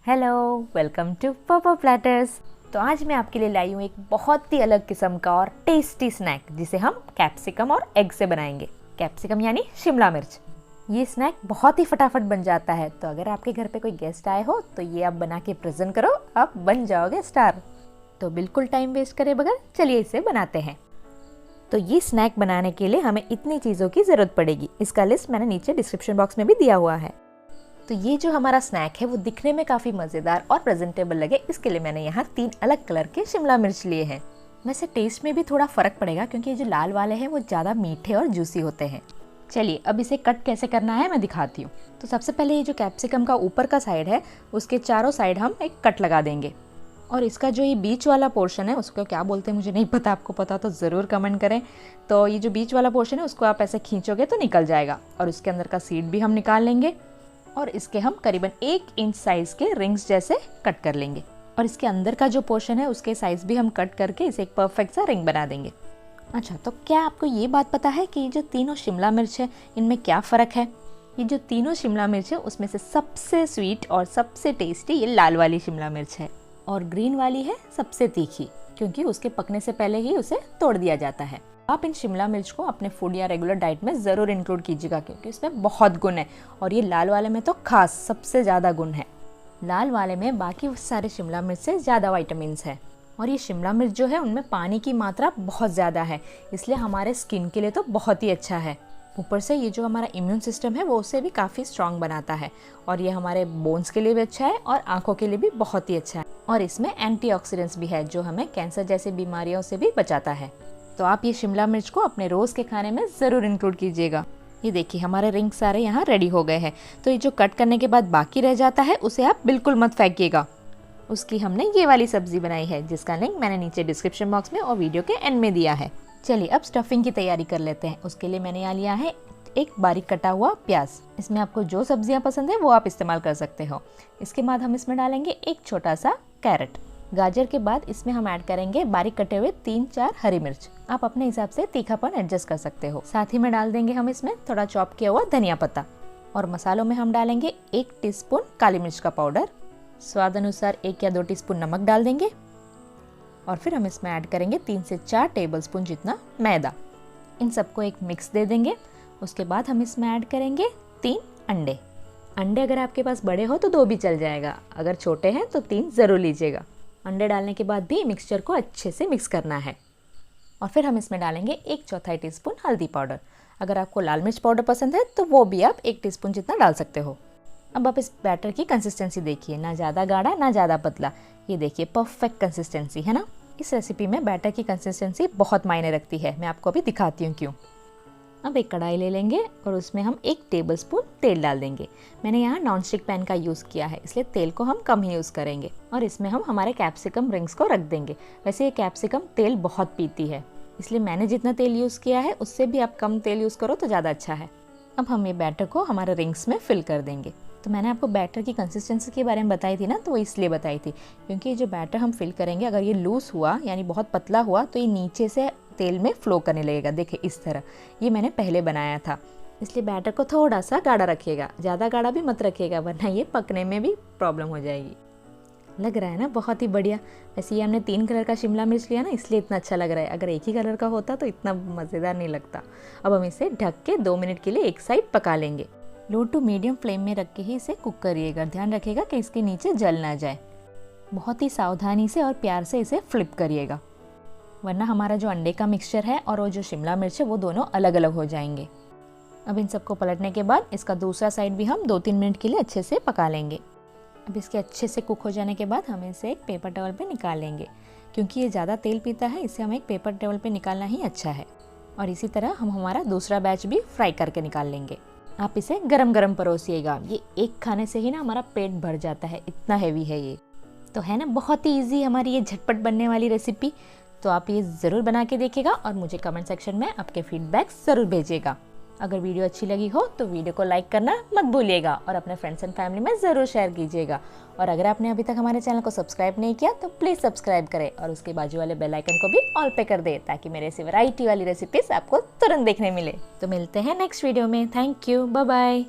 Hello, welcome to Purple Platters. तो आज मैं आपके लिए लाई हूँ एक बहुत ही अलग किस्म का और टेस्टी स्नैक जिसे हम कैप्सिकम और एग से बनाएंगे। कैप्सिकम यानी शिमला मिर्च। ये स्नैक बहुत ही फटाफट बन जाता है, तो अगर आपके घर पे कोई गेस्ट आए हो तो ये आप बना के प्रेजेंट करो, आप बन जाओगे स्टार। तो बिल्कुल टाइम वेस्ट करे बगैर चलिए इसे बनाते हैं। तो ये स्नैक बनाने के लिए हमें इतनी चीज़ों की ज़रूरत पड़ेगी। इसका लिस्ट मैंने नीचे डिस्क्रिप्शन बॉक्स में भी दिया हुआ है। तो ये जो हमारा स्नैक है वो दिखने में काफ़ी मज़ेदार और प्रेजेंटेबल लगे, इसके लिए मैंने यहाँ 3 अलग कलर के शिमला मिर्च लिए हैं। वैसे टेस्ट में भी थोड़ा फ़र्क पड़ेगा क्योंकि ये जो लाल वाले हैं वो ज़्यादा मीठे और जूसी होते हैं। चलिए अब इसे कट कैसे करना है मैं दिखाती हूँ। तो सबसे पहले ये जो कैप्सिकम का ऊपर का साइड है उसके चारों साइड हम एक कट लगा देंगे। और इसका जो ये बीच वाला पोर्शन है उसको क्या बोलते हैं मुझे नहीं पता, आपको पता तो ज़रूर कमेंट करें। तो ये जो बीच वाला पोर्शन है उसको आप ऐसे खींचोगे तो निकल जाएगा और उसके अंदर का सीड भी हम निकाल लेंगे। और इसके हम करीबन 1 इंच साइज़ के रिंग्स जैसे कट कर लेंगे। और इसके अंदर का जो पोर्शन है उसके साइज़ भी हम कट करके इसे एक परफेक्ट सा रिंग बना देंगे। अच्छा, तो क्या आपको ये बात पता है कि ये जो तीनों शिमला मिर्च है इनमें क्या फ़र्क है? ये जो तीनों शिमला मिर्च है उसमें से सबसे स्वीट और सबसे टेस्टी ये लाल वाली शिमला मिर्च है और ग्रीन वाली है सबसे तीखी, क्योंकि उसके पकने से पहले ही उसे तोड़ दिया जाता है। आप इन शिमला मिर्च को अपने फूड या रेगुलर डाइट में ज़रूर इंक्लूड कीजिएगा क्योंकि इसमें बहुत गुण है और ये लाल वाले में तो खास सबसे ज़्यादा गुण है। लाल वाले में बाकी सारे शिमला मिर्च से ज़्यादा विटामिन्स है और ये शिमला मिर्च जो है उनमें पानी की मात्रा बहुत ज़्यादा है, इसलिए हमारे स्किन के लिए तो बहुत ही अच्छा है। ऊपर से ये जो हमारा इम्यून सिस्टम है वो उसे भी काफ़ी स्ट्रॉन्ग बनाता है और ये हमारे बोन्स के लिए भी अच्छा है और आँखों के लिए भी बहुत ही अच्छा है। और इसमें एंटीऑक्सीडेंट्स भी है जो हमें कैंसर जैसी बीमारियों से भी बचाता है। तो आप ये शिमला मिर्च को अपने रोज़ के खाने में ज़रूर इंक्लूड कीजिएगा। ये देखिए हमारे रिंग सारे यहाँ रेडी हो गए हैं। तो ये जो कट करने के बाद बाकी रह जाता है उसे आप बिल्कुल मत फेंकिएगा। उसकी हमने ये वाली सब्जी बनाई है जिसका लिंक मैंने नीचे डिस्क्रिप्शन बॉक्स में और वीडियो के एंड में दिया है। चलिए अब स्टफिंग की तैयारी कर लेते हैं। उसके लिए मैंने यहाँ लिया है एक बारीक कटा हुआ प्याज। इसमें आपको जो सब्जियाँ पसंद है वो आप इस्तेमाल कर सकते हो। इसके बाद हम इसमें डालेंगे एक छोटा सा कैरेट। गाजर के बाद इसमें हम ऐड करेंगे बारीक कटे हुए 3-4 हरी मिर्च। आप अपने हिसाब से तीखापन एडजस्ट कर सकते हो। साथ ही में डाल देंगे हम इसमें थोड़ा चॉप किया हुआ धनिया पत्ता। और मसालों में हम डालेंगे 1 टीस्पून काली मिर्च का पाउडर, स्वाद अनुसार 1 या 2 टीस्पून नमक डाल देंगे और फिर हम इसमें ऐड करेंगे 3 से 4 टेबलस्पून जितना मैदा। इन सबको एक मिक्स दे देंगे। उसके बाद हम इसमें ऐड करेंगे 3 अंडे। अंडे अगर आपके पास बड़े हो तो 2 भी चल जाएगा, अगर छोटे हैं तो 3 ज़रूर लीजिएगा। अंडे डालने के बाद भी मिक्सचर को अच्छे से मिक्स करना है और फिर हम इसमें डालेंगे 1/4 टीस्पून हल्दी पाउडर। अगर आपको लाल मिर्च पाउडर पसंद है तो वो भी आप 1 टीस्पून जितना डाल सकते हो। अब आप इस बैटर की कंसिस्टेंसी देखिए, ना ज़्यादा गाढ़ा ना ज़्यादा पतला। ये देखिए परफेक्ट कंसिस्टेंसी है ना। इस रेसिपी में बैटर की कंसिस्टेंसी बहुत मायने रखती है। मैं आपको अभी दिखाती हूँ क्यों। अब एक कढ़ाई ले लेंगे और उसमें हम 1 टेबलस्पून तेल डाल देंगे। मैंने यहाँ नॉनस्टिक पैन का यूज़ किया है इसलिए तेल को हम कम ही यूज़ करेंगे और इसमें हम हमारे कैप्सिकम रिंग्स को रख देंगे। वैसे ये कैप्सिकम तेल बहुत पीती है, इसलिए मैंने जितना तेल यूज़ किया है उससे भी आप कम तेल यूज़ करो तो ज़्यादा अच्छा है। अब हम ये बैटर को हमारे रिंग्स में फिल कर देंगे। तो मैंने आपको बैटर की कंसिस्टेंसी के बारे में बताई थी ना, तो वो इसलिए बताई थी क्योंकि ये जो बैटर हम फिल करेंगे अगर ये लूज़ हुआ यानी बहुत पतला हुआ तो ये नीचे से तेल में फ्लो करने लगेगा। देखिए इस तरह, ये मैंने पहले बनाया था, इसलिए बैटर को थोड़ा सा गाढ़ा रखिएगा। ज़्यादा गाढ़ा भी मत रखिएगा वरना ये पकने में भी प्रॉब्लम हो जाएगी। लग रहा है ना बहुत ही बढ़िया। वैसे ये हमने 3 कलर का शिमला मिर्च लिया ना इसलिए इतना अच्छा लग रहा है, अगर एक ही कलर का होता तो इतना मज़ेदार नहीं लगता। अब हम इसे ढक के 2 मिनट के लिए एक साइड पका लेंगे। लो टू मीडियम फ्लेम में रख के ही इसे कुक करिएगा। ध्यान रखिएगा कि इसके नीचे जल ना जाए। बहुत ही सावधानी से और प्यार से इसे फ्लिप करिएगा वरना हमारा जो अंडे का मिक्सचर है और वो जो शिमला मिर्च है वो दोनों अलग अलग हो जाएंगे। अब इन सबको पलटने के बाद इसका दूसरा साइड भी हम 2-3 मिनट के लिए अच्छे से पका लेंगे। अब इसके अच्छे से कुक हो जाने के बाद हम इसे एक पेपर टॉवल पे निकाल लेंगे। क्योंकि ये ज़्यादा तेल पीता है इसे हमें एक पेपर टॉवल पे निकालना ही अच्छा है। और इसी तरह हम हमारा दूसरा बैच भी फ्राई करके निकाल लेंगे। आप इसे गरम गरम परोसिएगा। ये एक खाने से ही ना हमारा पेट भर जाता है, इतना हैवी है ये। तो है ना बहुत ही ईजी हमारी ये झटपट बनने वाली रेसिपी। तो आप ये ज़रूर बना के देखिएगा और मुझे कमेंट सेक्शन में आपके फीडबैक ज़रूर भेजिएगा। अगर वीडियो अच्छी लगी हो तो वीडियो को लाइक करना मत भूलिएगा और अपने फ्रेंड्स एंड फैमिली में ज़रूर शेयर कीजिएगा। और अगर आपने अभी तक हमारे चैनल को सब्सक्राइब नहीं किया तो प्लीज़ सब्सक्राइब करें और उसके बाजू वाले बेल आइकन को भी ऑल पे कर दे ताकि मेरे ऐसी वैरायटी वाली रेसिपीज आपको तुरंत देखने मिले। तो मिलते हैं नेक्स्ट वीडियो में। Thank you, bye bye.